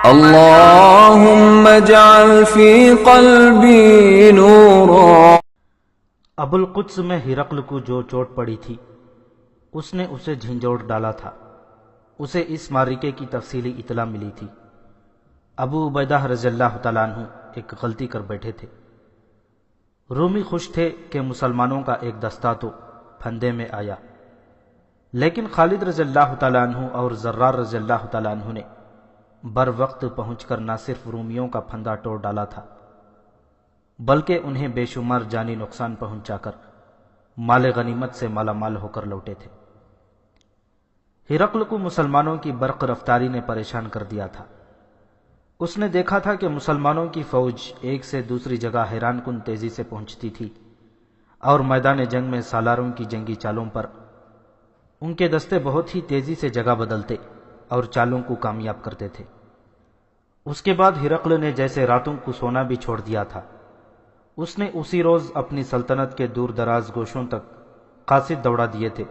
اللهم اجعل في قلبي نورا۔ ابو القدس میں ہرقل کو جو چوٹ پڑی تھی اس نے اسے جھنجھوڑ ڈالا تھا۔ اسے اس معرکے کی تفصیلی اطلاع ملی تھی۔ ابو عبیدہ رضی اللہ تعالیٰ عنہ ایک غلطی کر بیٹھے تھے۔ رومی خوش تھے کہ مسلمانوں کا ایک دستہ تو پھندے میں آیا، لیکن خالد رضی اللہ تعالیٰ عنہ اور زرار رضی اللہ تعالیٰ عنہ نے بر وقت پہنچ کر نہ صرف رومیوں کا پھندا توڑ ڈالا تھا بلکہ انہیں بے شمار جانی نقصان پہنچا کر مال غنیمت سے مالا مال ہو کر لوٹے تھے۔ ہرقل کو مسلمانوں کی برق رفتاری نے پریشان کر دیا تھا۔ اس نے دیکھا تھا کہ مسلمانوں کی فوج ایک سے دوسری جگہ حیران کن تیزی سے پہنچتی تھی اور میدان جنگ میں سالاروں کی جنگی چالوں پر ان کے دستے بہت ہی تیزی سے جگہ بدلتے اور چالوں کو کامیاب کرتے تھے۔ اس کے بعد ہرقل نے جیسے راتوں کو سونا بھی چھوڑ دیا تھا، اس نے اسی روز اپنی سلطنت کے دور دراز گوشوں تک قاصد دوڑا دیے تھے۔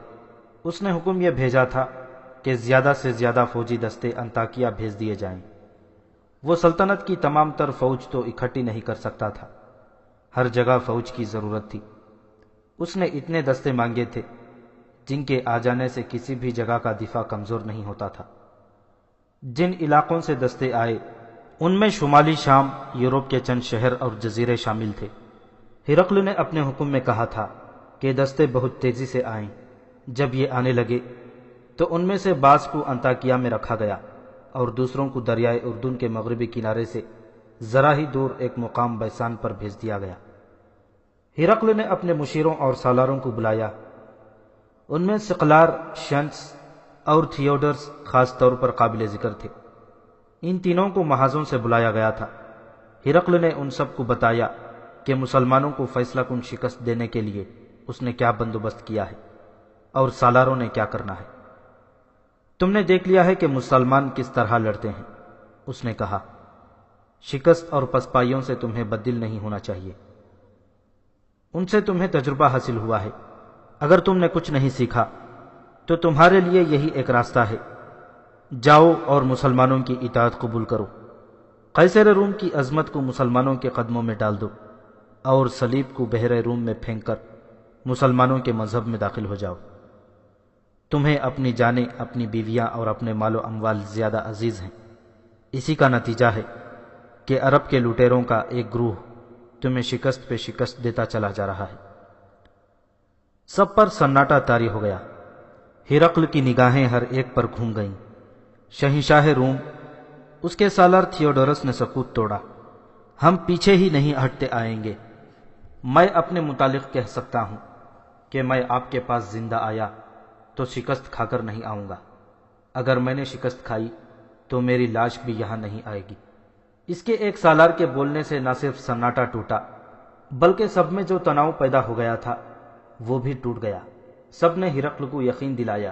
اس نے حکم یہ بھیجا تھا کہ زیادہ سے زیادہ فوجی دستے انطاکیہ بھیج دیے جائیں۔ وہ سلطنت کی تمام تر فوج تو اکٹھی نہیں کر سکتا تھا، ہر جگہ فوج کی ضرورت تھی۔ اس نے اتنے دستے مانگے تھے جن کے آ جانے سے کسی بھی جگہ کا دفاع کمزور نہیں ہوتا تھا۔ جن علاقوں سے دستے آئے ان میں شمالی شام، یورپ کے چند شہر اور جزیرے شامل تھے۔ ہرقل نے اپنے حکم میں کہا تھا کہ دستے بہت تیزی سے آئیں۔ جب یہ آنے لگے تو ان میں سے بعض کو انطاکیہ میں رکھا گیا اور دوسروں کو دریائے اردن کے مغربی کنارے سے ذرا ہی دور ایک مقام بیسان پر بھیج دیا گیا۔ ہرقل نے اپنے مشیروں اور سالاروں کو بلایا۔ ان میں سقلار، شنس اور تھیوڈرس خاص طور پر قابل ذکر تھے۔ ان تینوں کو محاذوں سے بلایا گیا تھا۔ ہرقل نے ان سب کو بتایا کہ مسلمانوں کو فیصلہ کن شکست دینے کے لیے اس نے کیا بندوبست کیا ہے اور سالاروں نے کیا کرنا ہے۔ تم نے دیکھ لیا ہے کہ مسلمان کس طرح لڑتے ہیں، اس نے کہا۔ شکست اور پسپائیوں سے تمہیں بددل نہیں ہونا چاہیے، ان سے تمہیں تجربہ حاصل ہوا ہے۔ اگر تم نے کچھ نہیں سیکھا تو تمہارے لیے یہی ایک راستہ ہے، جاؤ اور مسلمانوں کی اطاعت قبول کرو، قیصر روم کی عظمت کو مسلمانوں کے قدموں میں ڈال دو اور صلیب کو بحر روم میں پھینک کر مسلمانوں کے مذہب میں داخل ہو جاؤ۔ تمہیں اپنی جانیں، اپنی بیویاں اور اپنے مال و اموال زیادہ عزیز ہیں۔ اسی کا نتیجہ ہے کہ عرب کے لٹیروں کا ایک گروہ تمہیں شکست پہ شکست دیتا چلا جا رہا ہے۔ سب پر سناٹا طاری ہو گیا۔ ہرقل کی نگاہیں ہر ایک پر گھوم گئیں۔ شہنشاہ روم، اس کے سالار تھیوڈورس نے سکوت توڑا۔ ہم پیچھے ہی نہیں ہٹتے آئیں گے۔ میں اپنے متعلق کہہ سکتا ہوں کہ میں آپ کے پاس زندہ آیا تو شکست کھا کر نہیں آؤں گا۔ اگر میں نے شکست کھائی تو میری لاش بھی یہاں نہیں آئے گی۔ اس کے ایک سالار کے بولنے سے نہ صرف سناٹا ٹوٹا بلکہ سب میں جو تناؤ پیدا ہو گیا تھا وہ بھی ٹوٹ گیا۔ سب نے ہرقل کو یقین دلایا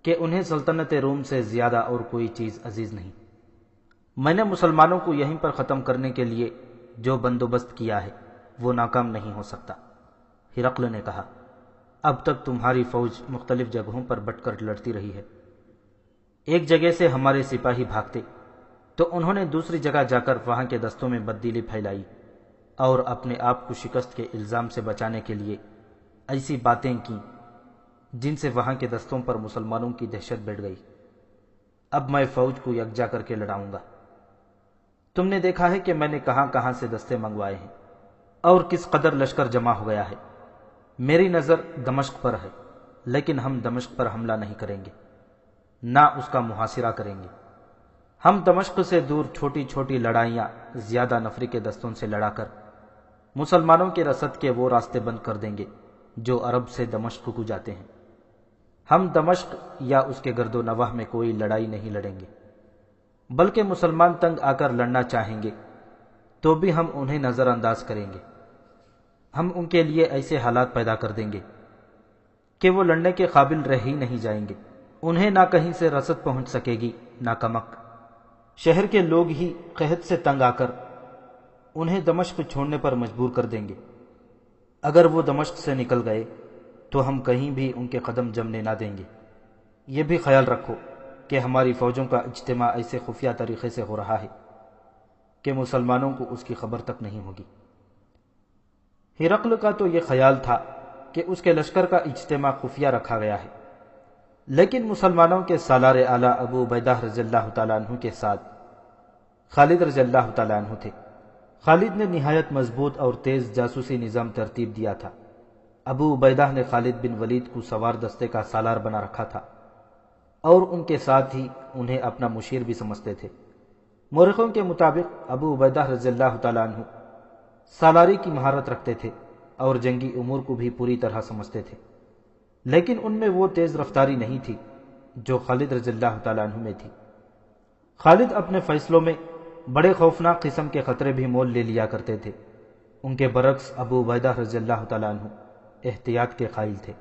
کہ انہیں سلطنت روم سے زیادہ اور کوئی چیز عزیز نہیں۔ میں نے مسلمانوں کو یہیں پر ختم کرنے کے لیے جو بندوبست کیا ہے وہ ناکام نہیں ہو سکتا۔ ہرقل نے کہا، اب تک تمہاری فوج مختلف جگہوں پر بٹ کر لڑتی رہی ہے۔ ایک جگہ سے ہمارے سپاہی بھاگتے تو انہوں نے دوسری جگہ جا کر وہاں کے دستوں میں بددلی پھیلائی اور اپنے آپ کو شکست کے الزام سے بچانے کے لیے ایسی باتیں کیں جن سے وہاں کے دستوں پر مسلمانوں کی دہشت بیٹھ گئی۔ اب میں فوج کو یکجا کر کے لڑاؤں گا۔ تم نے دیکھا ہے کہ میں نے کہاں کہاں سے دستے منگوائے ہیں اور کس قدر لشکر جمع ہو گیا ہے۔ میری نظر دمشق پر ہے، لیکن ہم دمشق پر حملہ نہیں کریں گے، نہ اس کا محاصرہ کریں گے۔ ہم دمشق سے دور چھوٹی چھوٹی لڑائیاں زیادہ نفری کے دستوں سے لڑا کر مسلمانوں کے رسد کے وہ راستے بند کر دیں گے جو عرب سے دمشق کو جاتے ہیں۔ ہم دمشق یا اس کے گرد و نواح میں کوئی لڑائی نہیں لڑیں گے، بلکہ مسلمان تنگ آ کر لڑنا چاہیں گے تو بھی ہم انہیں نظر انداز کریں گے۔ ہم ان کے لیے ایسے حالات پیدا کر دیں گے کہ وہ لڑنے کے قابل رہ ہی نہیں جائیں گے۔ انہیں نہ کہیں سے رسد پہنچ سکے گی نہ کمک۔ شہر کے لوگ ہی قحط سے تنگ آ کر انہیں دمشق چھوڑنے پر مجبور کر دیں گے۔ اگر وہ دمشق سے نکل گئے تو ہم کہیں بھی ان کے قدم جمنے نہ دیں گے۔ یہ بھی خیال رکھو کہ ہماری فوجوں کا اجتماع ایسے خفیہ طریقے سے ہو رہا ہے کہ مسلمانوں کو اس کی خبر تک نہیں ہوگی۔ ہرقل کا تو یہ خیال تھا کہ اس کے لشکر کا اجتماع خفیہ رکھا گیا ہے، لیکن مسلمانوں کے سالار اعلیٰ ابو عبیدہ رضی اللہ تعالیٰ عنہ کے ساتھ خالد رضی اللہ تعالیٰ عنہ تھے۔ خالد نے نہایت مضبوط اور تیز جاسوسی نظام ترتیب دیا تھا۔ ابو عبیدہ نے خالد بن ولید کو سوار دستے کا سالار بنا رکھا تھا اور ان کے ساتھ ہی انہیں اپنا مشیر بھی سمجھتے تھے۔ مورخوں کے مطابق ابو عبیدہ رضی اللہ تعالیٰ عنہ سالاری کی مہارت رکھتے تھے اور جنگی امور کو بھی پوری طرح سمجھتے تھے، لیکن ان میں وہ تیز رفتاری نہیں تھی جو خالد رضی اللہ تعالیٰ عنہ میں تھی۔ خالد اپنے فیصلوں میں بڑے خوفناک قسم کے خطرے بھی مول لے لیا کرتے تھے۔ ان کے برعکس ابو عبیدہ رضی اللہ تعالیٰ عنہ احتیاط کے قائل تھے۔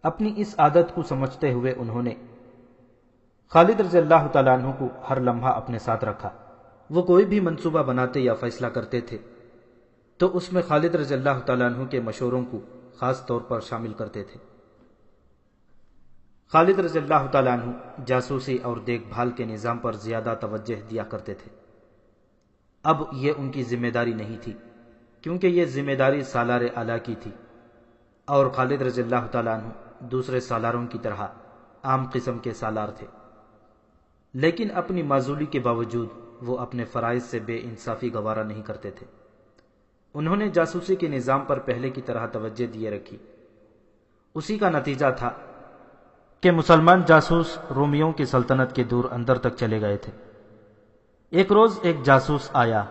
اپنی اس عادت کو سمجھتے ہوئے انہوں نے خالد رضی اللہ تعالیٰ عنہ کو ہر لمحہ اپنے ساتھ رکھا۔ وہ کوئی بھی منصوبہ بناتے یا فیصلہ کرتے تھے تو اس میں خالد رضی اللہ تعالیٰ عنہ کے مشوروں کو خاص طور پر شامل کرتے تھے۔ خالد رضی اللہ تعالیٰ عنہ جاسوسی اور دیکھ بھال کے نظام پر زیادہ توجہ دیا کرتے تھے۔ اب یہ ان کی ذمہ داری نہیں تھی، کیونکہ یہ ذمہ داری سالار اعلیٰ کی تھی، اور خالد رضی اللہ تعالیٰ عنہ دوسرے سالاروں کی طرح عام قسم کے سالار تھے، لیکن اپنی معزولی کے باوجود وہ اپنے فرائض سے بے انصافی گوارا نہیں کرتے تھے۔ انہوں نے جاسوسی کے نظام پر پہلے کی طرح توجہ دیے رکھی۔ اسی کا نتیجہ تھا کہ مسلمان جاسوس رومیوں کی سلطنت کے دور اندر تک چلے گئے تھے۔ ایک روز ایک جاسوس آیا،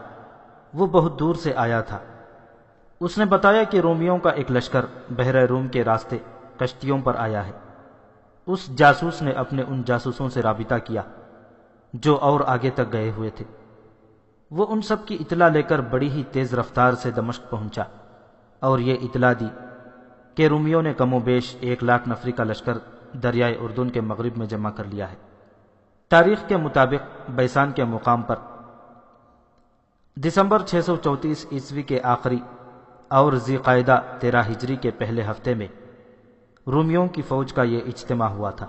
وہ بہت دور سے آیا تھا۔ اس نے بتایا کہ رومیوں کا ایک لشکر بحر روم کے راستے کشتیوں پر آیا ہے۔ اس جاسوس نے اپنے ان جاسوسوں سے رابطہ کیا جو اور آگے تک گئے ہوئے تھے۔ وہ ان سب کی اطلاع لے کر بڑی ہی تیز رفتار سے دمشق پہنچا اور یہ اطلاع دی کہ رومیوں نے کم و بیش 1,00,000 نفری کا لشکر دریائے اردن کے مغرب میں جمع کر لیا ہے۔ تاریخ کے مطابق بیسان کے مقام پر دسمبر 634 عیسوی کے آخری اور ذی قعدہ 13 ہجری کے پہلے ہفتے میں رومیوں کی فوج کا یہ اجتماع ہوا تھا۔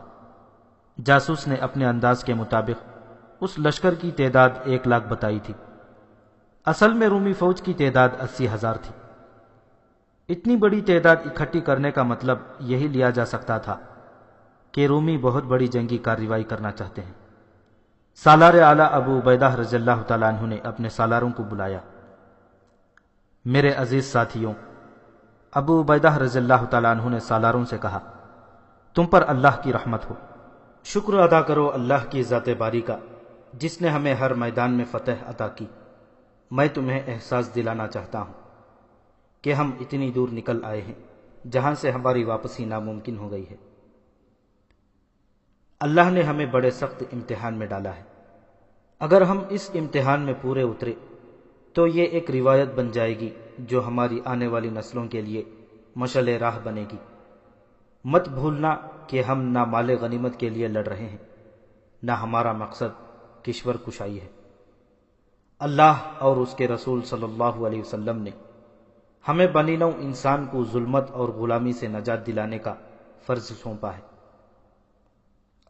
جاسوس نے اپنے انداز کے مطابق اس لشکر کی تعداد 1,00,000 بتائی تھی۔ اصل میں رومی فوج کی تعداد 80,000 تھی۔ اتنی بڑی تعداد اکٹھی کرنے کا مطلب یہی لیا جا سکتا تھا کہ رومی بہت بڑی جنگی کارروائی کرنا چاہتے ہیں۔ سالار اعلیٰ ابو عبیدہ رضی اللہ تعالیٰ عنہ نے اپنے سالاروں کو بلایا۔ میرے عزیز ساتھیوں، ابو عبیدہ رضی اللہ تعالیٰ عنہ نے سالاروں سے کہا، تم پر اللہ کی رحمت ہو۔ شکر ادا کرو اللہ کی ذات باری کا جس نے ہمیں ہر میدان میں فتح عطا کی۔ میں تمہیں احساس دلانا چاہتا ہوں کہ ہم اتنی دور نکل آئے ہیں جہاں سے ہماری واپسی ناممکن ہو گئی ہے۔ اللہ نے ہمیں بڑے سخت امتحان میں ڈالا ہے۔ اگر ہم اس امتحان میں پورے اترے تو یہ ایک روایت بن جائے گی جو ہماری آنے والی نسلوں کے لیے مشعل راہ بنے گی۔ مت بھولنا کہ ہم نہ مال غنیمت کے لیے لڑ رہے ہیں، نہ ہمارا مقصد کشور کشائی ہے۔ اللہ اور اس کے رسول صلی اللہ علیہ وسلم نے ہمیں بنی نوع انسان کو ظلمت اور غلامی سے نجات دلانے کا فرض سونپا ہے۔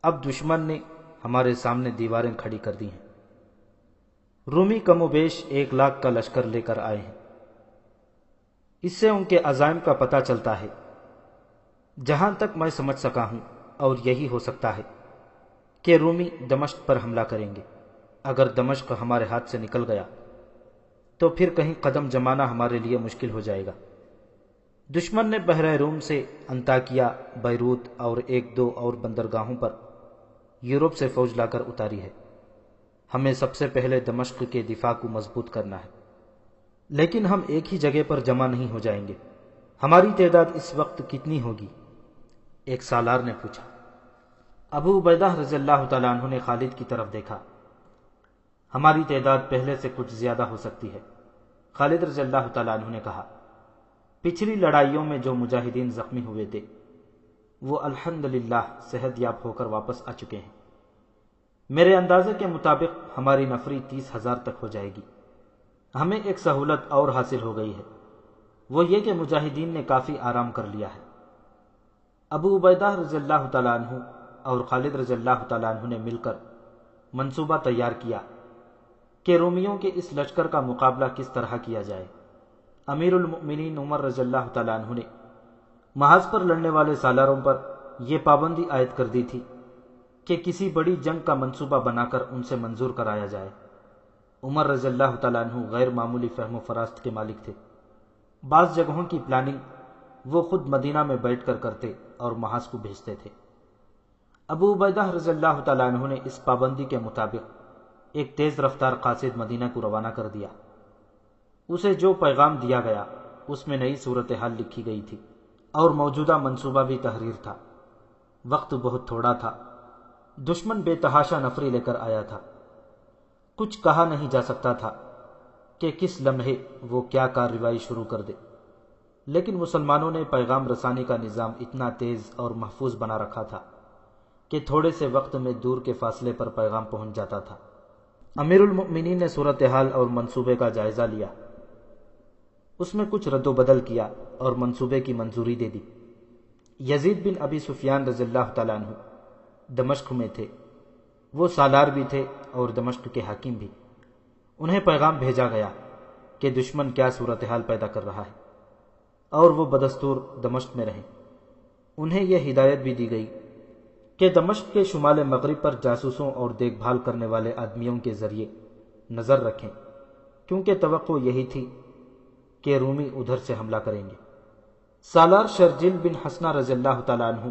اب دشمن نے ہمارے سامنے دیواریں کھڑی کر دی ہیں۔ رومی کم و بیش 1,00,000 کا لشکر لے کر آئے ہیں۔ اس سے ان کے عزائم کا پتہ چلتا ہے۔ جہاں تک میں سمجھ سکا ہوں اور یہی ہو سکتا ہے کہ رومی دمشق پر حملہ کریں گے۔ اگر دمشق ہمارے ہاتھ سے نکل گیا تو پھر کہیں قدم جمانا ہمارے لیے مشکل ہو جائے گا۔ دشمن نے بحر روم سے انطاکیہ، بیروت اور 1-2 اور بندرگاہوں پر یورپ سے فوج لا کر اتاری ہے۔ ہمیں سب سے پہلے دمشق کے دفاع کو مضبوط کرنا ہے، لیکن ہم ایک ہی جگہ پر جمع نہیں ہو جائیں گے۔ ہماری تعداد اس وقت کتنی ہوگی؟ ایک سالار نے پوچھا۔ ابو عبیدہ رضی اللہ تعالیٰ عنہ نے خالد کی طرف دیکھا۔ ہماری تعداد پہلے سے کچھ زیادہ ہو سکتی ہے، خالد رضی اللہ تعالیٰ عنہ نے کہا۔ پچھلی لڑائیوں میں جو مجاہدین زخمی ہوئے تھے وہ الحمدللہ صحت یاب ہو کر واپس آ چکے ہیں۔ میرے اندازے کے مطابق ہماری نفری 30,000 تک ہو جائے گی۔ ہمیں ایک سہولت اور حاصل ہو گئی ہے، وہ یہ کہ مجاہدین نے کافی آرام کر لیا ہے۔ ابو عبیدہ رضی اللہ تعالیٰ عنہ اور خالد رضی اللہ تعالیٰ عنہ نے مل کر منصوبہ تیار کیا کہ رومیوں کے اس لشکر کا مقابلہ کس طرح کیا جائے۔ امیر المؤمنین عمر رضی اللہ تعالیٰ عنہ نے محاذ پر لڑنے والے سالاروں پر یہ پابندی عائد کر دی تھی کہ کسی بڑی جنگ کا منصوبہ بنا کر ان سے منظور کرایا جائے۔ عمر رضی اللہ تعالیٰ عنہ غیر معمولی فہم و فراست کے مالک تھے۔ بعض جگہوں کی پلاننگ وہ خود مدینہ میں بیٹھ کر کرتے اور محاذ کو بھیجتے تھے۔ ابو عبیدہ رضی اللہ تعالیٰ عنہ نے اس پابندی کے مطابق ایک تیز رفتار قاصد مدینہ کو روانہ کر دیا۔ اسے جو پیغام دیا گیا اس میں نئی صورتحال لکھی گئی تھی اور موجودہ منصوبہ بھی تحریر تھا۔ وقت بہت تھوڑا تھا، دشمن بے تحاشا نفری لے کر آیا تھا۔ کچھ کہا نہیں جا سکتا تھا کہ کس لمحے وہ کیا کارروائی شروع کر دے، لیکن مسلمانوں نے پیغام رسانی کا نظام اتنا تیز اور محفوظ بنا رکھا تھا کہ تھوڑے سے وقت میں دور کے فاصلے پر پیغام پہنچ جاتا تھا۔ امیر المؤمنین نے صورتحال اور منصوبے کا جائزہ لیا، اس میں کچھ رد و بدل کیا اور منصوبے کی منظوری دے دی۔ یزید بن ابی سفیان رضی اللہ تعالیٰ عنہ دمشق میں تھے، وہ سالار بھی تھے اور دمشق کے حاکم بھی۔ انہیں پیغام بھیجا گیا کہ دشمن کیا صورتحال پیدا کر رہا ہے اور وہ بدستور دمشق میں رہیں۔ انہیں یہ ہدایت بھی دی گئی کہ دمشق کے شمال مغرب پر جاسوسوں اور دیکھ بھال کرنے والے آدمیوں کے ذریعے نظر رکھیں، کیونکہ توقع یہی تھی کہ رومی ادھر سے حملہ کریں گے۔ سالار شرجیل بن حسنہ رضی اللہ تعالیٰ عنہ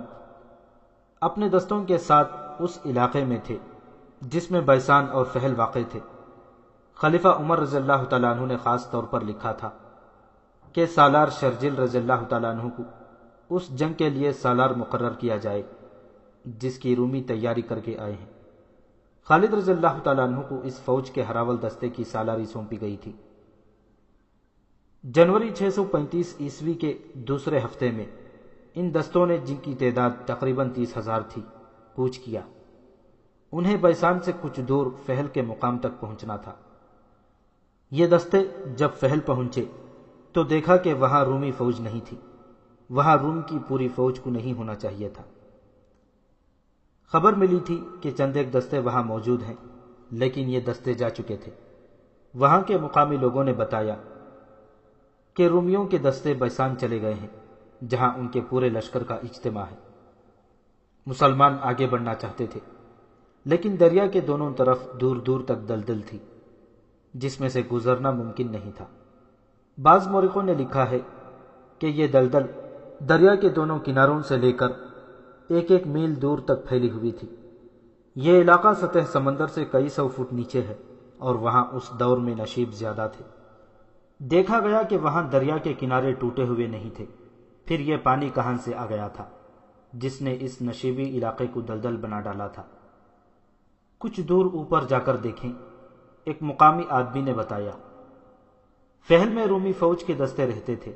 اپنے دستوں کے ساتھ اس علاقے میں تھے جس میں بیسان اور فہل واقع تھے۔ خلیفہ عمر رضی اللہ تعالیٰ عنہ نے خاص طور پر لکھا تھا کہ سالار شرجیل رضی اللہ تعالیٰ عنہ کو اس جنگ کے لیے سالار مقرر کیا جائے جس کی رومی تیاری کر کے آئے ہیں۔ خالد رضی اللہ تعالیٰ عنہ کو اس فوج کے ہراول دستے کی سالاری سونپی گئی تھی۔ جنوری 635 عیسوی کے دوسرے ہفتے میں ان دستوں نے، جن کی تعداد تقریباً 30,000 تھی، کوچ کیا۔ انہیں بیسان سے کچھ دور فہل کے مقام تک پہنچنا تھا۔ یہ دستے جب فہل پہنچے تو دیکھا کہ وہاں رومی فوج نہیں تھی، وہاں روم کی پوری فوج کو نہیں ہونا چاہیے تھا۔ خبر ملی تھی کہ چند ایک دستے وہاں موجود ہیں، لیکن یہ دستے جا چکے تھے۔ وہاں کے مقامی لوگوں نے بتایا کہ رومیوں کے دستے بیسان چلے گئے ہیں، جہاں ان کے پورے لشکر کا اجتماع ہے۔ مسلمان آگے بڑھنا چاہتے تھے، لیکن دریا کے دونوں طرف دور دور تک دلدل تھی جس میں سے گزرنا ممکن نہیں تھا۔ بعض مورخوں نے لکھا ہے کہ یہ دلدل دریا کے دونوں کناروں سے لے کر ایک ایک میل دور تک پھیلی ہوئی تھی۔ یہ علاقہ سطح سمندر سے کئی سو فٹ نیچے ہے اور وہاں اس دور میں نشیب زیادہ تھے۔ دیکھا گیا کہ وہاں دریا کے کنارے ٹوٹے ہوئے نہیں تھے۔ پھر یہ پانی کہاں سے آ گیا تھا جس نے اس نشیبی علاقے کو دلدل بنا ڈالا تھا؟ کچھ دور اوپر جا کر دیکھیں، ایک مقامی آدمی نے بتایا، فہل میں رومی فوج کے دستے رہتے تھے،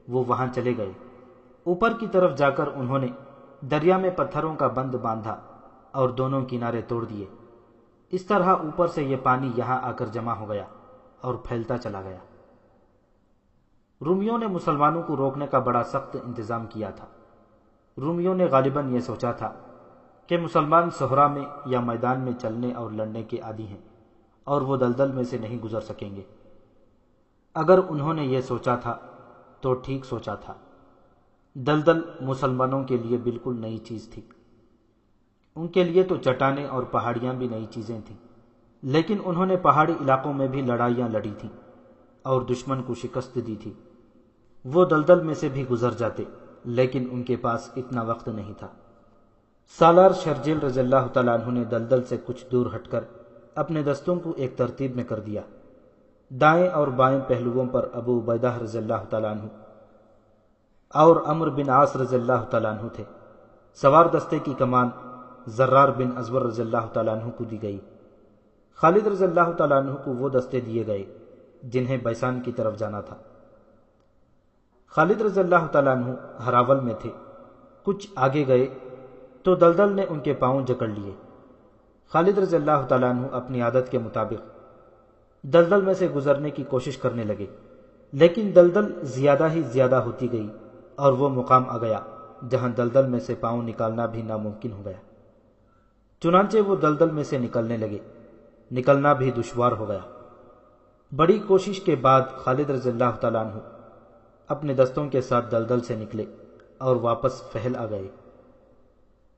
وہ وہاں چلے گئے۔ اوپر کی طرف جا کر انہوں نے دریا میں پتھروں کا بند باندھا اور دونوں کنارے توڑ دیے۔ اس طرح اوپر سے یہ پانی یہاں آ کر جمع ہو گیا اور پھیلتا چلا گیا۔ رومیوں نے مسلمانوں کو روکنے کا بڑا سخت انتظام کیا تھا۔ رومیوں نے غالباً یہ سوچا تھا کہ مسلمان صحرا میں یا میدان میں چلنے اور لڑنے کے عادی ہیں اور وہ دلدل میں سے نہیں گزر سکیں گے۔ اگر انہوں نے یہ سوچا تھا تو ٹھیک سوچا تھا۔ دلدل مسلمانوں کے لیے بالکل نئی چیز تھی۔ ان کے لیے تو چٹانیں اور پہاڑیاں بھی نئی چیزیں تھیں، لیکن انہوں نے پہاڑی علاقوں میں بھی لڑائیاں لڑی تھیں اور دشمن کو شکست دی تھی۔ وہ دلدل میں سے بھی گزر جاتے، لیکن ان کے پاس اتنا وقت نہیں تھا۔ سالار شرجیل رضی اللہ تعالیٰ عنہ نے دلدل سے کچھ دور ہٹ کر اپنے دستوں کو ایک ترتیب میں کر دیا۔ دائیں اور بائیں پہلوؤں پر ابو عبیدہ رضی اللہ تعالیٰ عنہ اور عمرو بن عاص رضی اللہ تعالیٰ عنہ تھے۔ سوار دستے کی کمان زرار بن ازور رضی اللہ تعالیٰ عنہ کو دی گئی۔ خالد رضی اللہ تعالیٰ عنہ کو وہ دستے دیے گئے جنہیں بیسان کی طرف جانا تھا۔ خالد رضی اللہ تعالیٰ عنہ ہراول میں تھے۔ کچھ آگے گئے تو دلدل نے ان کے پاؤں جکڑ لیے۔ خالد رضی اللہ تعالیٰ عنہ اپنی عادت کے مطابق دلدل میں سے گزرنے کی کوشش کرنے لگے، لیکن دلدل زیادہ ہی زیادہ ہوتی گئی اور وہ مقام آ گیا جہاں دلدل میں سے پاؤں نکالنا بھی ناممکن ہو گیا۔ چنانچہ وہ دلدل میں سے نکلنے لگے۔ نکلنا بھی دشوار ہو گیا۔ بڑی کوشش کے بعد خالد رضی اللہ تعالیٰ عنہ اپنے دستوں کے ساتھ دلدل سے نکلے اور واپس فہل آ گئے۔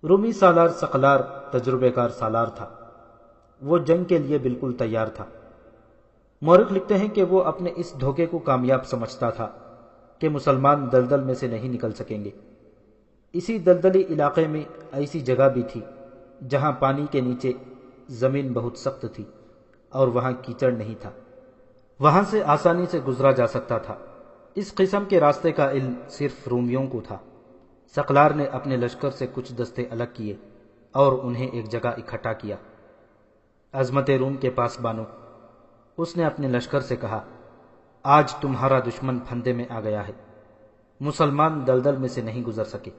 رومی سالار ثقلار تجربے کار سالار تھا۔ وہ جنگ کے لیے بالکل تیار تھا۔ مورخ لکھتے ہیں کہ وہ اپنے اس دھوکے کو کامیاب سمجھتا تھا کہ مسلمان دلدل میں سے نہیں نکل سکیں گے۔ اسی دلدلی علاقے میں ایسی جگہ بھی تھی جہاں پانی کے نیچے زمین بہت سخت تھی اور وہاں کیچڑ نہیں تھا، وہاں سے آسانی سے گزرا جا سکتا تھا۔ اس قسم کے راستے کا علم صرف رومیوں کو تھا۔ ثقلار نے اپنے لشکر سے کچھ دستے الگ کیے اور انہیں ایک جگہ اکٹھا کیا۔ عظمت روم کے پاس بانو، اس نے اپنے لشکر سے کہا، آج تمہارا دشمن پھندے میں آ گیا ہے، مسلمان دلدل میں سے نہیں گزر سکے۔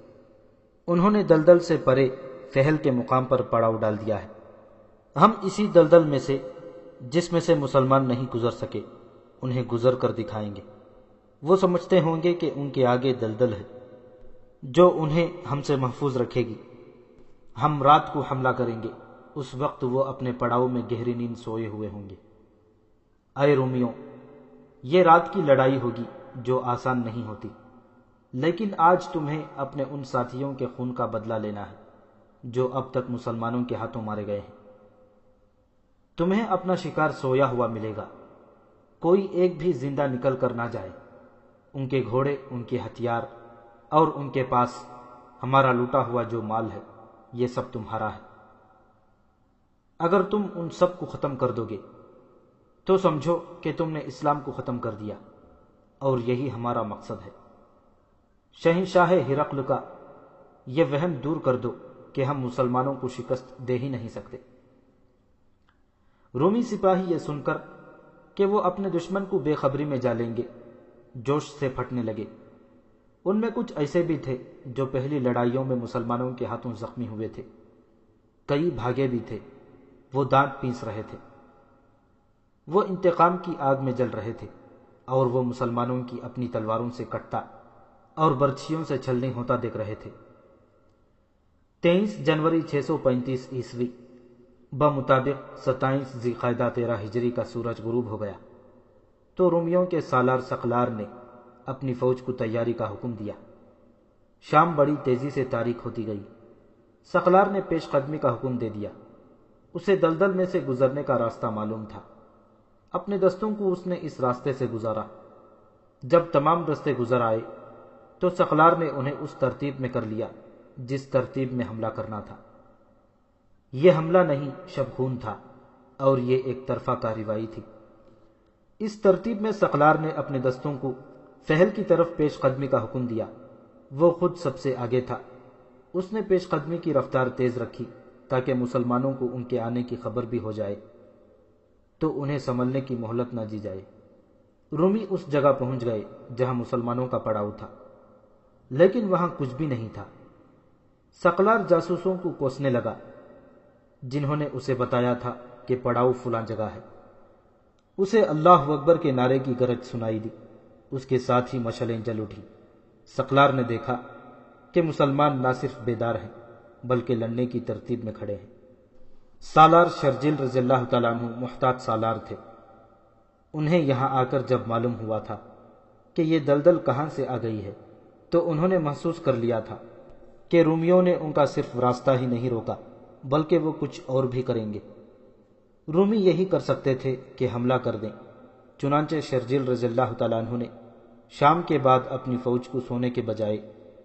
انہوں نے دلدل سے پرے فہل کے مقام پر پڑاؤ ڈال دیا ہے۔ ہم اسی دلدل میں سے جس میں سے مسلمان نہیں گزر سکے انہیں گزر کر دکھائیں گے۔ وہ سمجھتے ہوں گے کہ ان کے آگے دلدل ہے جو انہیں ہم سے محفوظ رکھے گی۔ ہم رات کو حملہ کریں گے، اس وقت وہ اپنے پڑاؤ میں گہری نیند سوئے ہوئے ہوں گے۔ اے رومیوں، یہ رات کی لڑائی ہوگی جو آسان نہیں ہوتی، لیکن آج تمہیں اپنے ان ساتھیوں کے خون کا بدلہ لینا ہے جو اب تک مسلمانوں کے ہاتھوں مارے گئے ہیں۔ تمہیں اپنا شکار سویا ہوا ملے گا، کوئی ایک بھی زندہ نکل کر نہ جائے۔ ان کے گھوڑے، ان کے ہتھیار اور ان کے پاس ہمارا لوٹا ہوا جو مال ہے، یہ سب تمہارا ہے۔ اگر تم ان سب کو ختم کر دو گے تو سمجھو کہ تم نے اسلام کو ختم کر دیا، اور یہی ہمارا مقصد ہے۔ شہنشاہ ہرقل کا یہ وہم دور کر دو کہ ہم مسلمانوں کو شکست دے ہی نہیں سکتے۔ رومی سپاہی یہ سن کر کہ وہ اپنے دشمن کو بے خبری میں جا لیں گے جوش سے پھٹنے لگے۔ ان میں کچھ ایسے بھی تھے جو پہلی لڑائیوں میں مسلمانوں کے ہاتھوں زخمی ہوئے تھے، کئی بھاگے بھی تھے۔ وہ دانت پیس رہے تھے، وہ انتقام کی آگ میں جل رہے تھے، اور وہ مسلمانوں کی اپنی تلواروں سے کٹتا اور برچھیوں سے چھلنی ہوتا دیکھ رہے تھے۔ 23 جنوری 635 عیسوی بمطابق 27 ذی القعدہ 13 ہجری کا سورج غروب ہو گیا تو رومیوں کے سالار ثقلار نے اپنی فوج کو تیاری کا حکم دیا۔ شام بڑی تیزی سے تاریک ہوتی گئی۔ ثقلار نے پیش قدمی کا حکم دے دیا۔ اسے دلدل میں سے گزرنے کا راستہ معلوم تھا۔ اپنے دستوں کو اس نے اس راستے سے گزارا۔ جب تمام دستے گزر آئے تو ثقلار نے انہیں اس ترتیب میں کر لیا جس ترتیب میں حملہ کرنا تھا۔ یہ حملہ نہیں، شب خون تھا، اور یہ ایک طرفہ کارروائی تھی۔ اس ترتیب میں ثقلار نے اپنے دستوں کو فہل کی طرف پیش قدمی کا حکم دیا۔ وہ خود سب سے آگے تھا۔ اس نے پیش قدمی کی رفتار تیز رکھی تاکہ مسلمانوں کو ان کے آنے کی خبر بھی ہو جائے تو انہیں سنبھلنے کی مہلت نہ دی جائے۔ رومی اس جگہ پہنچ گئے جہاں مسلمانوں کا پڑاؤ تھا، لیکن وہاں کچھ بھی نہیں تھا۔ ثقلار جاسوسوں کو کوسنے لگا جنہوں نے اسے بتایا تھا کہ پڑاؤ فلاں جگہ ہے۔ اسے اللہ اکبر کے نعرے کی گرج سنائی دی، اس کے ساتھ ہی مشعلیں جل اٹھی۔ ثقلار نے دیکھا کہ مسلمان نہ صرف بیدار ہیں بلکہ لڑنے کی ترتیب میں کھڑے ہیں۔ سالار شرجیل رضی اللہ تعالیٰ عنہ محتاط سالار تھے۔ انہیں یہاں آ کر جب معلوم ہوا تھا کہ یہ دلدل کہاں سے آ گئی ہے تو انہوں نے محسوس کر لیا تھا کہ رومیوں نے ان کا صرف راستہ ہی نہیں روکا بلکہ وہ کچھ اور بھی کریں گے۔ رومی یہی کر سکتے تھے کہ حملہ کر دیں۔ چنانچہ شرجیل رضی اللہ تعالیٰ عنہ نے شام کے بعد اپنی فوج کو سونے کے بجائے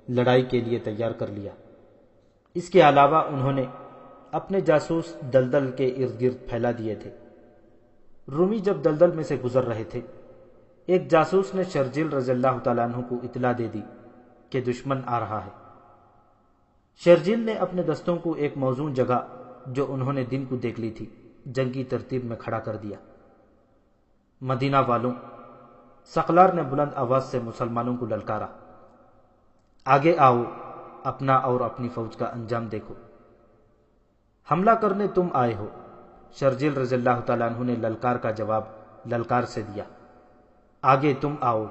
لڑائی کے لیے تیار کر لیا۔ اس کے علاوہ انہوں نے اپنے جاسوس دلدل کے ارد گرد پھیلا دیے تھے۔ رومی جب دلدل میں سے گزر رہے تھے، ایک جاسوس نے شرجیل رضی اللہ تعالیٰ عنہ کو اطلاع دے دی کہ دشمن آ رہا ہے۔ شرجیل نے اپنے دستوں کو ایک موزون جگہ جو انہوں نے دن کو دیکھ لی تھی جنگی ترتیب میں کھڑا کر دیا۔ مدینہ والوں، ثقلار نے بلند آواز سے مسلمانوں کو للکارا، آگے آؤ، اپنا اور اپنی فوج کا انجام دیکھو۔ حملہ کرنے تم آئے ہو۔ شرجیل رضی اللہ تعالیٰ عنہ نے للکار کا جواب للکار سے دیا، آگے تم آؤ،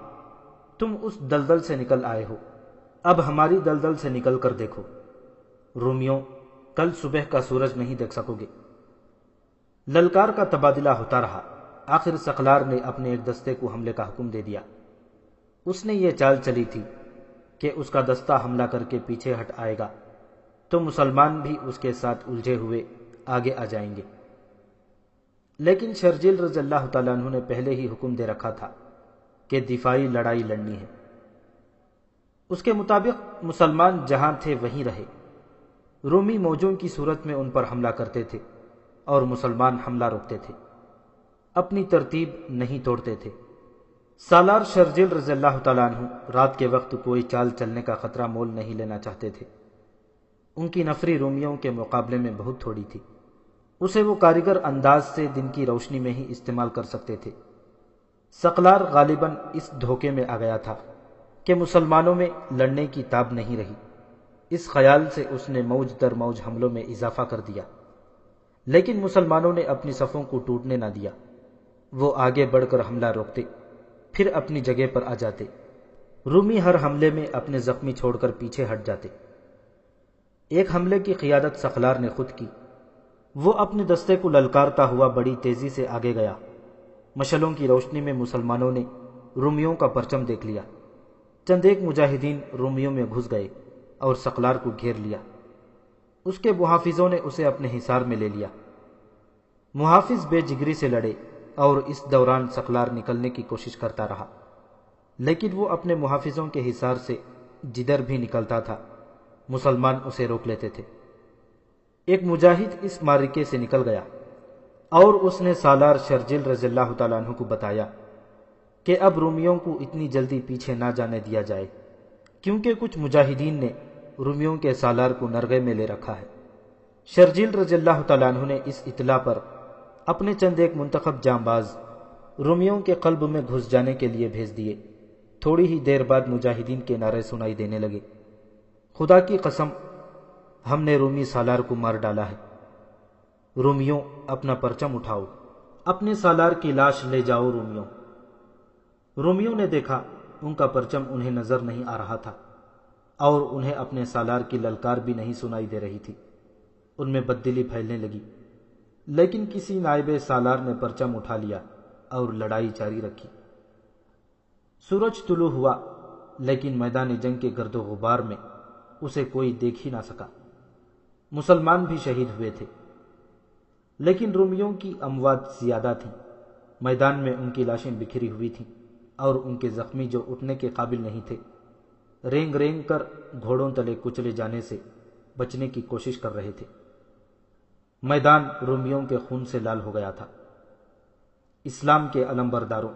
تم اس دلدل سے نکل آئے ہو، اب ہماری دلدل سے نکل کر دیکھو۔ رومیوں، کل صبح کا سورج نہیں دیکھ سکو گے۔ للکار کا تبادلہ ہوتا رہا۔ آخر ثقلار نے اپنے ایک دستے کو حملے کا حکم دے دیا۔ اس نے یہ چال چلی تھی کہ اس کا دستہ حملہ کر کے پیچھے ہٹ آئے گا تو مسلمان بھی اس کے ساتھ الجھے ہوئے آگے آ جائیں گے، لیکن شرجیل رضی اللہ تعالیٰ عنہ نے پہلے ہی حکم دے رکھا تھا کہ دفاعی لڑائی لڑنی ہے۔ اس کے مطابق مسلمان جہاں تھے وہیں رہے۔ رومی موجوں کی صورت میں ان پر حملہ کرتے تھے اور مسلمان حملہ روکتے تھے، اپنی ترتیب نہیں توڑتے تھے۔ سالار شرجیل رضی اللہ تعالیٰ عنہ رات کے وقت کوئی چال چلنے کا خطرہ مول نہیں لینا چاہتے تھے۔ ان کی نفری رومیوں کے مقابلے میں بہت تھوڑی تھی، اسے وہ کاریگر انداز سے دن کی روشنی میں ہی استعمال کر سکتے تھے۔ ثقلار غالباً اس دھوکے میں آ گیا تھا کہ مسلمانوں میں لڑنے کی تاب نہیں رہی۔ اس خیال سے اس نے موج در موج حملوں میں اضافہ کر دیا، لیکن مسلمانوں نے اپنی صفوں کو ٹوٹنے نہ دیا۔ وہ آگے بڑھ کر حملہ روکتے، پھر اپنی جگہ پر آ جاتے۔ رومی ہر حملے میں اپنے زخمی چھوڑ کر پیچھے ہٹ جاتے۔ ایک حملے کی قیادت ثقلار نے خود کی۔ وہ اپنے دستے کو للکارتا ہوا بڑی تیزی سے آگے گیا۔ مشلوں کی روشنی میں مسلمانوں نے رومیوں کا پرچم دیکھ لیا۔ چند ایک مجاہدین رومیوں میں گھس گئے اور ثقلار کو گھیر لیا۔ اس کے محافظوں نے اسے اپنے حصار میں لے لیا۔ محافظ بے جگری سے لڑے اور اس دوران ثقلار نکلنے کی کوشش کرتا رہا، لیکن وہ اپنے محافظوں کے حصار سے جدھر بھی نکلتا تھا مسلمان اسے روک لیتے تھے۔ ایک مجاہد اس معرکے سے نکل گیا اور اس نے سالار شرجیل رضی اللہ تعالیٰ عنہ کو بتایا کہ اب رومیوں کو اتنی جلدی پیچھے نہ جانے دیا جائے، کیونکہ کچھ مجاہدین نے رومیوں کے سالار کو نرغے میں لے رکھا ہے۔ شرجیل رضی اللہ تعالیٰ عنہ نے اس اطلاع پر اپنے چند ایک منتخب جانباز رومیوں کے قلب میں گھس جانے کے لیے بھیج دیے۔ تھوڑی ہی دیر بعد مجاہدین کے نعرے سنائی دینے لگے، خدا کی قسم، ہم نے رومی سالار کو مار ڈالا ہے، رومیوں اپنا پرچم اٹھاؤ، اپنے سالار کی لاش لے جاؤ رومیوں۔ رومیوں نے دیکھا ان کا پرچم انہیں نظر نہیں آ رہا تھا اور انہیں اپنے سالار کی للکار بھی نہیں سنائی دے رہی تھی۔ ان میں بددلی پھیلنے لگی، لیکن کسی نائب سالار نے پرچم اٹھا لیا اور لڑائی جاری رکھی۔ سورج طلوع ہوا، لیکن میدان جنگ کے گرد و غبار میں اسے کوئی دیکھ ہی نہ سکا۔ مسلمان بھی شہید ہوئے تھے، لیکن رومیوں کی اموات زیادہ تھیں۔ میدان میں ان کی لاشیں بکھری ہوئی تھیں اور ان کے زخمی جو اٹھنے کے قابل نہیں تھے رینگ رینگ کر گھوڑوں تلے کچلے جانے سے بچنے کی کوشش کر رہے تھے۔ میدان رومیوں کے خون سے لال ہو گیا تھا۔ اسلام کے علم برداروں،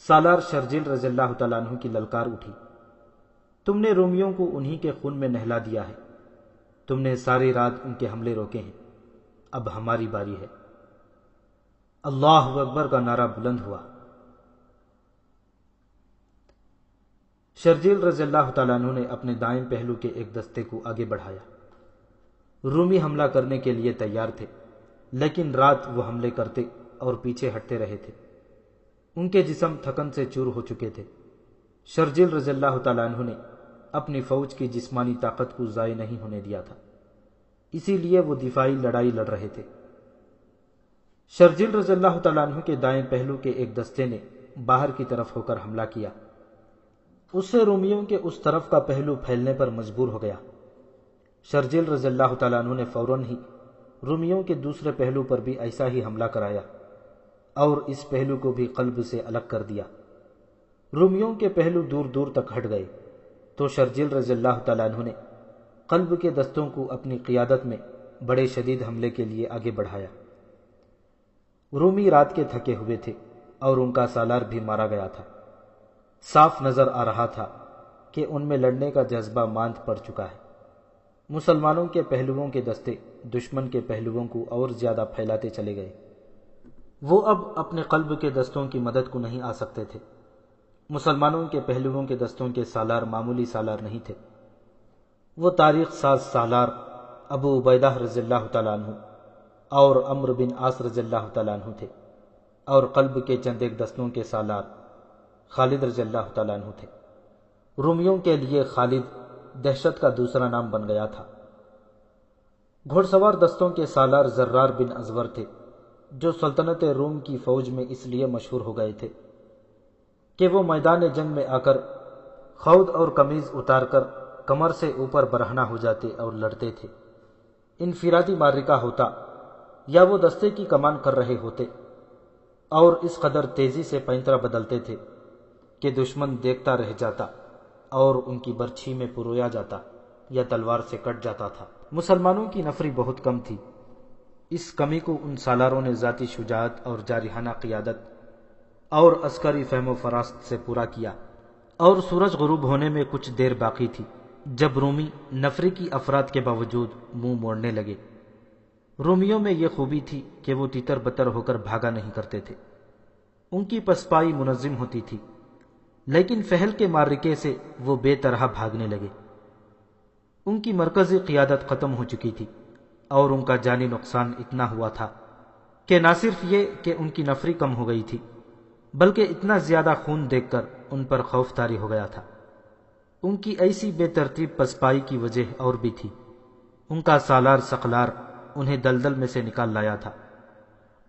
سالار شرجیل رضی اللہ تعالیٰ عنہ کی للکار اٹھی، تم نے رومیوں کو انہی کے خون میں نہلا دیا ہے، تم نے ساری رات ان کے حملے روکے ہیں، اب ہماری باری ہے۔ اللہ اکبر کا نعرہ بلند ہوا۔ شرجیل رضی اللہ تعالیٰ عنہ نے اپنے دائیں پہلو کے ایک دستے کو آگے بڑھایا۔ رومی حملہ کرنے کے لیے تیار تھے، لیکن رات وہ حملے کرتے اور پیچھے ہٹتے رہے تھے۔ ان کے جسم تھکن سے چور ہو چکے تھے۔ شرجیل رضی اللہ تعالیٰ عنہ نے اپنی فوج کی جسمانی طاقت کو ضائع نہیں ہونے دیا تھا، اسی لیے وہ دفاعی لڑائی لڑ رہے تھے۔ شرجیل رضی اللہ تعالیٰ عنہ کے دائیں پہلو کے ایک دستے نے باہر کی طرف ہو کر حملہ کیا۔ اس سے رومیوں کے اس طرف کا پہلو پھیلنے پر مجبور ہو گیا۔ شرجیل رضی اللہ تعالیٰ عنہ نے فوراً ہی رومیوں کے دوسرے پہلو پر بھی ایسا ہی حملہ کرایا اور اس پہلو کو بھی قلب سے الگ کر دیا۔ رومیوں کے پہلو دور دور تک ہٹ گئے تو شرجیل رضی اللہ تعالیٰ عنہ نے قلب کے دستوں کو اپنی قیادت میں بڑے شدید حملے کے لیے آگے بڑھایا۔ رومی رات کے تھکے ہوئے تھے اور ان کا سالار بھی مارا گیا تھا۔ صاف نظر آ رہا تھا کہ ان میں لڑنے کا جذبہ ماند پڑ چکا ہے۔ مسلمانوں کے پہلوؤں کے دستے دشمن کے پہلوؤں کو اور زیادہ پھیلاتے چلے گئے۔ وہ اب اپنے قلب کے دستوں کی مدد کو نہیں آ سکتے تھے۔ مسلمانوں کے پہلوؤں کے دستوں کے سالار معمولی سالار نہیں تھے، وہ تاریخ ساز سالار ابو عبیدہ رضی اللہ تعالیٰ عنہ اور عمرو بن عاص رضی اللہ تعالیٰ عنہ تھے، اور قلب کے چند ایک دستوں کے سالار خالد رضی اللہ تعالیٰ عنہ تھے۔ رومیوں کے لیے خالد دہشت کا دوسرا نام بن گیا تھا۔ گھوڑ سوار دستوں کے سالار زرار بن ازور تھے، جو سلطنت روم کی فوج میں اس لیے مشہور ہو گئے تھے کہ وہ میدان جنگ میں آ کر خود اور قمیض اتار کر کمر سے اوپر برہنہ ہو جاتے اور لڑتے تھے۔ انفرادی معرکہ ہوتا یا وہ دستے کی کمان کر رہے ہوتے، اور اس قدر تیزی سے پینترا بدلتے تھے کہ دشمن دیکھتا رہ جاتا اور ان کی برچھی میں پرویا جاتا یا تلوار سے کٹ جاتا تھا۔ مسلمانوں کی نفری بہت کم تھی۔ اس کمی کو ان سالاروں نے ذاتی شجاعت اور جارحانہ قیادت اور عسکری فہم و فراست سے پورا کیا، اور سورج غروب ہونے میں کچھ دیر باقی تھی جب رومی نفری کی افراد کے باوجود منہ موڑنے لگے۔ رومیوں میں یہ خوبی تھی کہ وہ تیتر بتر ہو کر بھاگا نہیں کرتے تھے۔ ان کی پسپائی منظم ہوتی تھی، لیکن فہل کے معرکے سے وہ بے طرح بھاگنے لگے۔ ان کی مرکزی قیادت ختم ہو چکی تھی، اور ان کا جانی نقصان اتنا ہوا تھا کہ نہ صرف یہ کہ ان کی نفری کم ہو گئی تھی، بلکہ اتنا زیادہ خون دیکھ کر ان پر خوف طاری ہو گیا تھا۔ ان کی ایسی بے ترتیب پسپائی کی وجہ اور بھی تھی۔ ان کا سالار سقلار انہیں دلدل میں سے نکال لایا تھا۔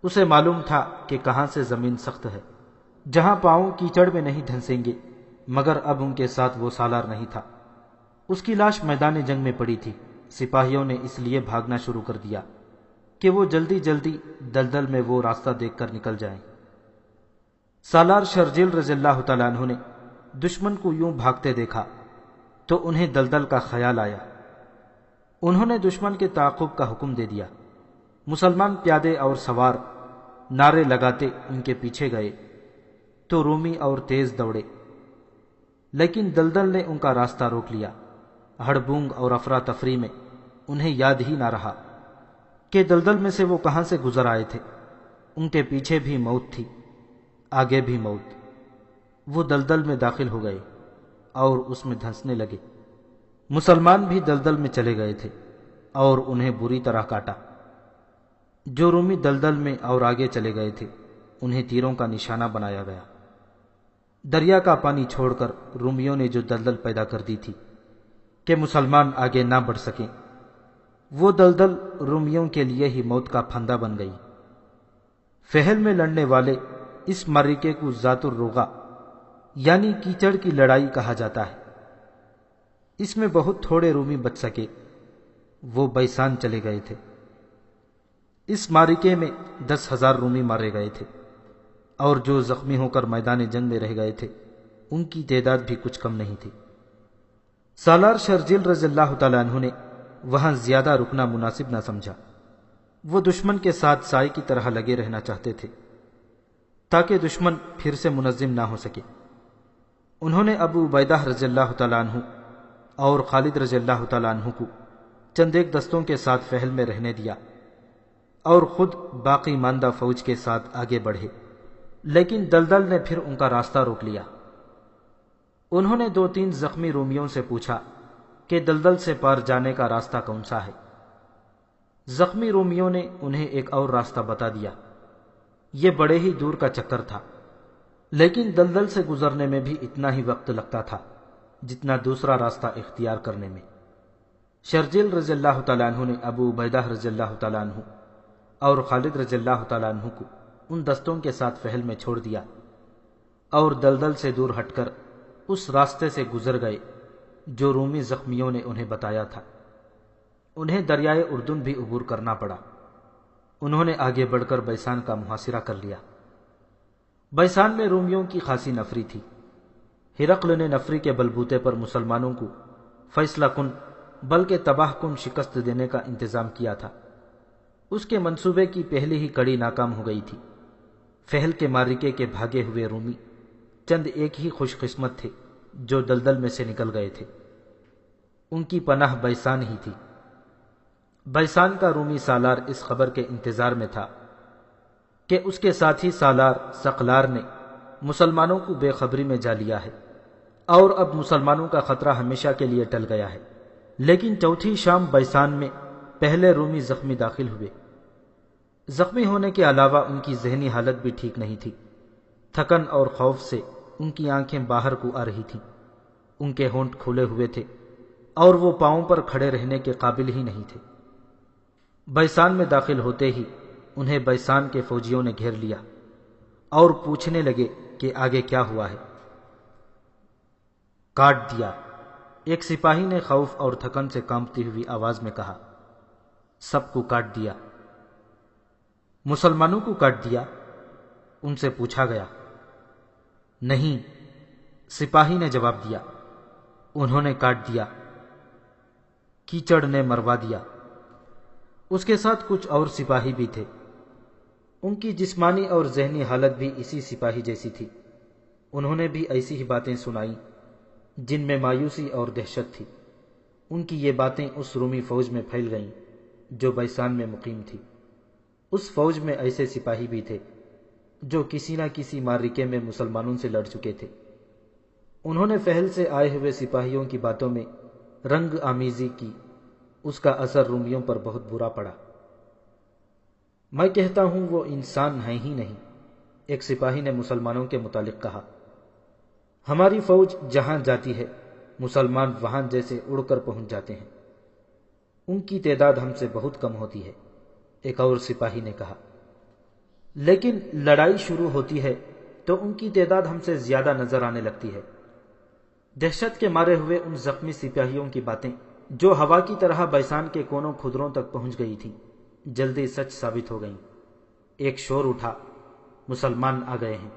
اسے معلوم تھا کہ کہاں سے زمین سخت ہے، جہاں پاؤں کیچڑ میں نہیں دھنسیں گے، مگر اب ان کے ساتھ وہ سالار نہیں تھا۔ اس کی لاش میدان جنگ میں پڑی تھی۔ سپاہیوں نے اس لیے بھاگنا شروع کر دیا کہ وہ جلدی جلدی دلدل میں وہ راستہ دیکھ کر نکل جائیں۔ سالار شرجیل رضی اللہ تعالیٰ عنہ نے دشمن کو یوں بھاگتے دیکھا تو انہیں دلدل کا خیال آیا۔ انہوں نے دشمن کے تعاقب کا حکم دے دیا۔ مسلمان پیادے اور سوار نعرے لگاتے ان کے پیچھے گئے تو رومی اور تیز دوڑے، لیکن دلدل نے ان کا راستہ روک لیا۔ ہڑبونگ اور افراتفری میں انہیں یاد ہی نہ رہا کہ دلدل میں سے وہ کہاں سے گزر آئے تھے۔ ان کے پیچھے بھی موت تھی، آگے بھی موت۔ وہ دلدل میں داخل ہو گئے اور اس میں دھنسنے لگے۔ مسلمان بھی دلدل میں چلے گئے تھے اور انہیں بری طرح کاٹا۔ جو رومی دلدل میں اور آگے چلے گئے تھے انہیں تیروں کا نشانہ بنایا گیا۔ دریا کا پانی چھوڑ کر رومیوں نے جو دلدل پیدا کر دی تھی کہ مسلمان آگے نہ بڑھ سکیں، وہ دلدل رومیوں کے لیے ہی موت کا پھندا بن گئی۔ فہل میں لڑنے والے اس معرکے کو ذات الرغا یعنی کیچڑ کی لڑائی کہا جاتا ہے۔ اس میں بہت تھوڑے رومی بچ سکے، وہ بیسان چلے گئے تھے۔ اس معرکے میں 10,000 رومی مارے گئے تھے، اور جو زخمی ہو کر میدان جنگ میں رہ گئے تھے ان کی تعداد بھی کچھ کم نہیں تھی۔ سالار شرجیل رضی اللہ تعالیٰ عنہ نے وہاں زیادہ رکنا مناسب نہ سمجھا۔ وہ دشمن کے ساتھ سائے کی طرح لگے رہنا چاہتے تھے تاکہ دشمن پھر سے منظم نہ ہو سکے۔ انہوں نے ابو عبیدہ رضی اللہ تعالیٰ عنہ اور خالد رضی اللہ تعالیٰ عنہ کو چند ایک دستوں کے ساتھ فہل میں رہنے دیا اور خود باقی ماندہ فوج کے ساتھ آگے بڑھے، لیکن دلدل نے پھر ان کا راستہ روک لیا۔ انہوں نے 2-3 زخمی رومیوں سے پوچھا کہ دلدل سے پار جانے کا راستہ کون سا ہے۔ زخمی رومیوں نے انہیں ایک اور راستہ بتا دیا۔ یہ بڑے ہی دور کا چکر تھا، لیکن دلدل سے گزرنے میں بھی اتنا ہی وقت لگتا تھا جتنا دوسرا راستہ اختیار کرنے میں۔ شرجیل رضی اللہ تعالیٰ عنہ نے ابو عبیدہ رضی اللہ تعالیٰ عنہ اور خالد رضی اللہ تعالیٰ عنہ کو ان دستوں کے ساتھ فہل میں چھوڑ دیا اور دلدل سے دور ہٹ کر اس راستے سے گزر گئے جو رومی زخمیوں نے انہیں بتایا تھا۔ انہیں دریائے اردن بھی عبور کرنا پڑا۔ انہوں نے آگے بڑھ کر بیسان کا محاصرہ کر لیا۔ بیسان میں رومیوں کی خاصی نفری تھی۔ ہرقل نے نفری کے بلبوتے پر مسلمانوں کو فیصلہ کن بلکہ تباہ کن شکست دینے کا انتظام کیا تھا۔ اس کے منصوبے کی پہلی ہی کڑی ناکام ہو گئی تھی۔ فہل کے معرکے کے بھاگے ہوئے رومی چند ایک ہی خوش قسمت تھے جو دلدل میں سے نکل گئے تھے۔ ان کی پناہ بیسان ہی تھی۔ بیسان کا رومی سالار اس خبر کے انتظار میں تھا کہ اس کے ساتھی سالار سقلار نے مسلمانوں کو بے خبری میں جا لیا ہے اور اب مسلمانوں کا خطرہ ہمیشہ کے لیے ٹل گیا ہے۔ لیکن چوتھی شام بیسان میں پہلے رومی زخمی داخل ہوئے۔ زخمی ہونے کے علاوہ ان کی ذہنی حالت بھی ٹھیک نہیں تھی۔ تھکن اور خوف سے ان کی آنکھیں باہر کو آ رہی تھیں، ان کے ہونٹ کھولے ہوئے تھے اور وہ پاؤں پر کھڑے رہنے کے قابل ہی نہیں تھے۔ بیسان میں داخل ہوتے ہی انہیں بیسان کے فوجیوں نے گھیر لیا اور پوچھنے لگے کہ آگے کیا ہوا ہے۔ کاٹ دیا، ایک سپاہی نے خوف اور تھکن سے کانپتی ہوئی آواز میں کہا۔ سب کو کاٹ دیا۔ مسلمانوں کو کاٹ دیا؟ ان سے پوچھا گیا۔ نہیں، سپاہی نے جواب دیا، انہوں نے کاٹ دیا، کیچڑ نے مروا دیا۔ اس کے ساتھ کچھ اور سپاہی بھی تھے، ان کی جسمانی اور ذہنی حالت بھی اسی سپاہی جیسی تھی۔ انہوں نے بھی ایسی ہی باتیں سنائیں جن میں مایوسی اور دہشت تھی۔ ان کی یہ باتیں اس رومی فوج میں پھیل گئیں جو بیسان میں مقیم تھی۔ اس فوج میں ایسے سپاہی بھی تھے جو کسی نہ کسی معرکے میں مسلمانوں سے لڑ چکے تھے۔ انہوں نے فہل سے آئے ہوئے سپاہیوں کی باتوں میں رنگ آمیزی کی، اس کا اثر رومیوں پر بہت برا پڑا۔ میں کہتا ہوں وہ انسان ہیں ہی نہیں، ایک سپاہی نے مسلمانوں کے متعلق کہا۔ ہماری فوج جہاں جاتی ہے مسلمان وہاں جیسے اڑ کر پہنچ جاتے ہیں، ان کی تعداد ہم سے بہت کم ہوتی ہے، ایک اور سپاہی نے کہا۔ لیکن لڑائی شروع ہوتی ہے تو ان کی تعداد ہم سے زیادہ نظر آنے لگتی ہے۔ دہشت کے مارے ہوئے ان زخمی سپاہیوں کی باتیں جو ہوا کی طرح بیسان کے کونوں کھدروں تک پہنچ گئی تھیں جلدی سچ ثابت ہو گئیں۔ ایک شور اٹھا، مسلمان آ گئے ہیں،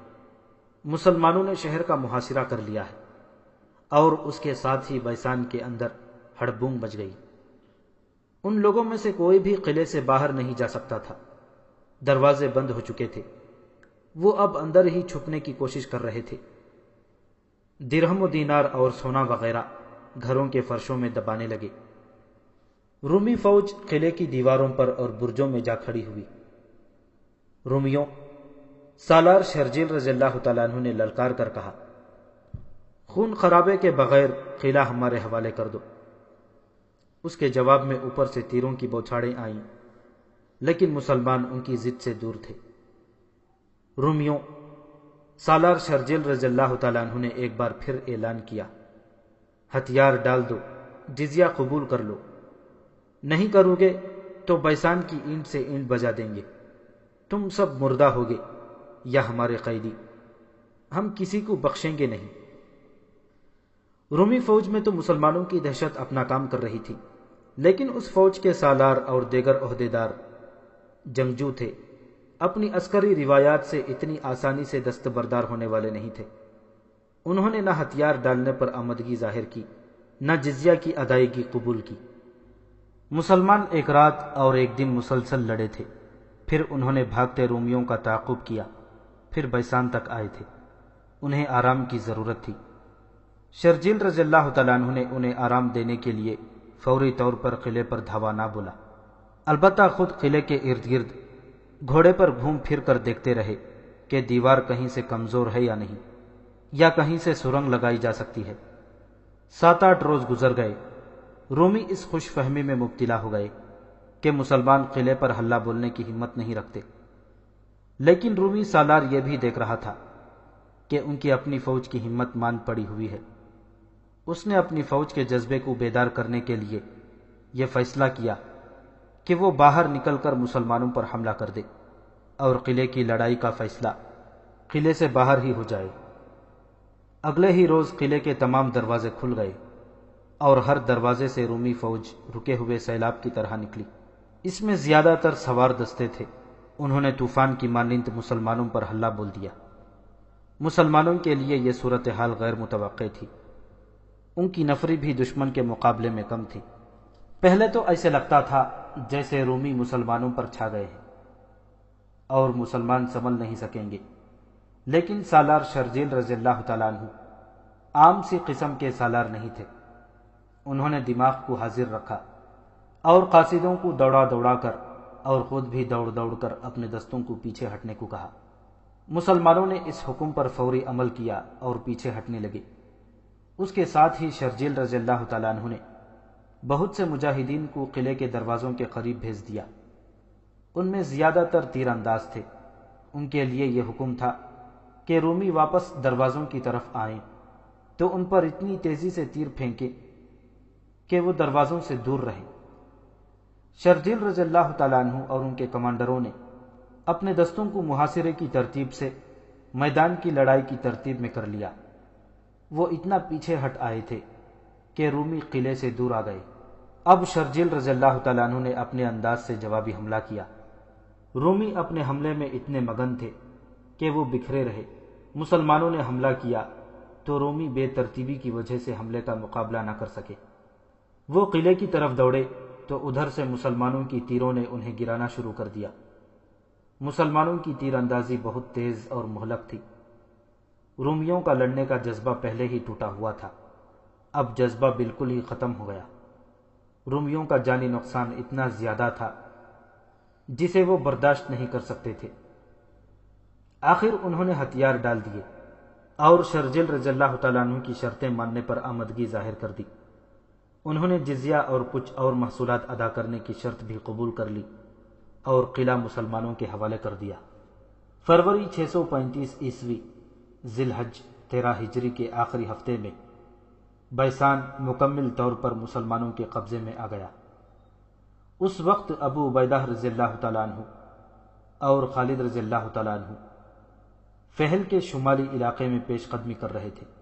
مسلمانوں نے شہر کا محاصرہ کر لیا ہے، اور اس کے ساتھ ہی بیسان کے اندر ہڑبونگ مچ گئی۔ ان لوگوں میں سے کوئی بھی قلعے سے باہر نہیں جا سکتا تھا، دروازے بند ہو چکے تھے، وہ اب اندر ہی چھپنے کی کوشش کر رہے تھے۔ درہم و دینار اور سونا وغیرہ گھروں کے فرشوں میں دبانے لگے۔ رومی فوج قلعے کی دیواروں پر اور برجوں میں جا کھڑی ہوئی۔ رومیوں، سالار شرجیل رضی اللہ تعالیٰ عنہ نے للکار کر کہا، خون خرابے کے بغیر قلعہ ہمارے حوالے کر دو۔ اس کے جواب میں اوپر سے تیروں کی بوچھاڑیں آئیں، لیکن مسلمان ان کی ضد سے دور تھے۔ رومیوں، سالار شرجیل رضی اللہ تعالیٰ عنہ نے ایک بار پھر اعلان کیا، ہتھیار ڈال دو، جزیہ قبول کر لو، نہیں کرو گے تو بیسان کی اینٹ سے اینٹ بجا دیں گے، تم سب مردہ ہوگے یا ہمارے قیدی، ہم کسی کو بخشیں گے نہیں۔ رومی فوج میں تو مسلمانوں کی دہشت اپنا کام کر رہی تھی، لیکن اس فوج کے سالار اور دیگر عہدیدار جنگجو تھے، اپنی عسکری روایات سے اتنی آسانی سے دستبردار ہونے والے نہیں تھے۔ انہوں نے نہ ہتھیار ڈالنے پر آمدگی ظاہر کی، نہ جزیہ کی ادائیگی قبول کی۔ مسلمان ایک رات اور ایک دن مسلسل لڑے تھے، پھر انہوں نے بھاگتے رومیوں کا تعاقب کیا، پھر بیسان تک آئے تھے۔ انہیں آرام کی ضرورت تھی۔ شرجیل رضی اللہ تعالیٰ عنہ نے انہیں آرام دینے کے لیے فوری طور پر قلعے پر دھاوا نہ بولا، البتہ خود قلعے کے ارد گرد گھوڑے پر گھوم پھر کر دیکھتے رہے کہ دیوار کہیں سے کمزور ہے یا نہیں، یا کہیں سے سرنگ لگائی جا سکتی ہے۔ 7-8 روز گزر گئے۔ رومی اس خوش فہمی میں مبتلا ہو گئے کہ مسلمان قلعے پر ہلہ بولنے کی ہمت نہیں رکھتے، لیکن رومی سالار یہ بھی دیکھ رہا تھا کہ ان کی اپنی فوج کی ہمت مان پڑی ہوئی ہے۔ اس نے اپنی فوج کے جذبے کو بیدار کرنے کے لیے یہ فیصلہ کیا کہ وہ باہر نکل کر مسلمانوں پر حملہ کر دے اور قلعے کی لڑائی کا فیصلہ قلعے سے باہر ہی ہو جائے۔ اگلے ہی روز قلعے کے تمام دروازے کھل گئے اور ہر دروازے سے رومی فوج رکے ہوئے سیلاب کی طرح نکلی۔ اس میں زیادہ تر سوار دستے تھے۔ انہوں نے طوفان کی مانند مسلمانوں پر حملہ بول دیا۔ مسلمانوں کے لیے یہ صورتحال غیر متوقع تھی۔ ان کی نفری بھی دشمن کے مقابلے میں کم تھی۔ پہلے تو ایسے لگتا تھا جیسے رومی مسلمانوں پر چھا گئے ہیں اور مسلمان سنبھل نہیں سکیں گے، لیکن سالار شرجیل رضی اللہ تعالیٰ عنہ عام سی قسم کے سالار نہیں تھے۔ انہوں نے دماغ کو حاضر رکھا اور قاصدوں کو دوڑا دوڑا کر اور خود بھی دوڑ دوڑ کر اپنے دستوں کو پیچھے ہٹنے کو کہا۔ مسلمانوں نے اس حکم پر فوری عمل کیا اور پیچھے ہٹنے لگے۔ اس کے ساتھ ہی شرجیل رضی اللہ تعالیٰ عنہ نے بہت سے مجاہدین کو قلعے کے دروازوں کے قریب بھیج دیا۔ ان میں زیادہ تر تیر انداز تھے۔ ان کے لیے یہ حکم تھا کہ رومی واپس دروازوں کی طرف آئیں تو ان پر اتنی تیزی سے تیر پھینکیں کہ وہ دروازوں سے دور رہیں۔ شرجیل رضی اللہ تعالیٰ عنہ اور ان کے کمانڈروں نے اپنے دستوں کو محاصرے کی ترتیب سے میدان کی لڑائی کی ترتیب میں کر لیا۔ وہ اتنا پیچھے ہٹ آئے تھے کہ رومی قلعے سے دور آ گئے۔ اب شرجیل رضی اللہ تعالیٰ عنہ نے اپنے انداز سے جوابی حملہ کیا۔ رومی اپنے حملے میں اتنے مگن تھے کہ وہ بکھرے رہے۔ مسلمانوں نے حملہ کیا تو رومی بے ترتیبی کی وجہ سے حملے کا مقابلہ نہ کر سکے۔ وہ قلعے کی طرف دوڑے تو ادھر سے مسلمانوں کی تیروں نے انہیں گرانا شروع کر دیا۔ مسلمانوں کی تیر اندازی بہت تیز اور مہلک تھی۔ رومیوں کا لڑنے کا جذبہ پہلے ہی ٹوٹا ہوا تھا، اب جذبہ بالکل ہی ختم ہو گیا۔ رومیوں کا جانی نقصان اتنا زیادہ تھا جسے وہ برداشت نہیں کر سکتے تھے۔ آخر انہوں نے ہتھیار ڈال دیے اور شرجیل رضی اللہ تعالیٰ عنہ کی شرطیں ماننے پر آمدگی ظاہر کر دی۔ انہوں نے جزیہ اور کچھ اور محصولات ادا کرنے کی شرط بھی قبول کر لی اور قلعہ مسلمانوں کے حوالے کر دیا۔ فروری 635 عیسوی ذی الحج 13 ہجری کے آخری ہفتے میں بیسان مکمل طور پر مسلمانوں کے قبضے میں آ گیا۔ اس وقت ابو عبیدہ رضی اللہ تعالیٰ عنہ اور خالد رضی اللہ تعالیٰ عنہ فہل کے شمالی علاقے میں پیش قدمی کر رہے تھے۔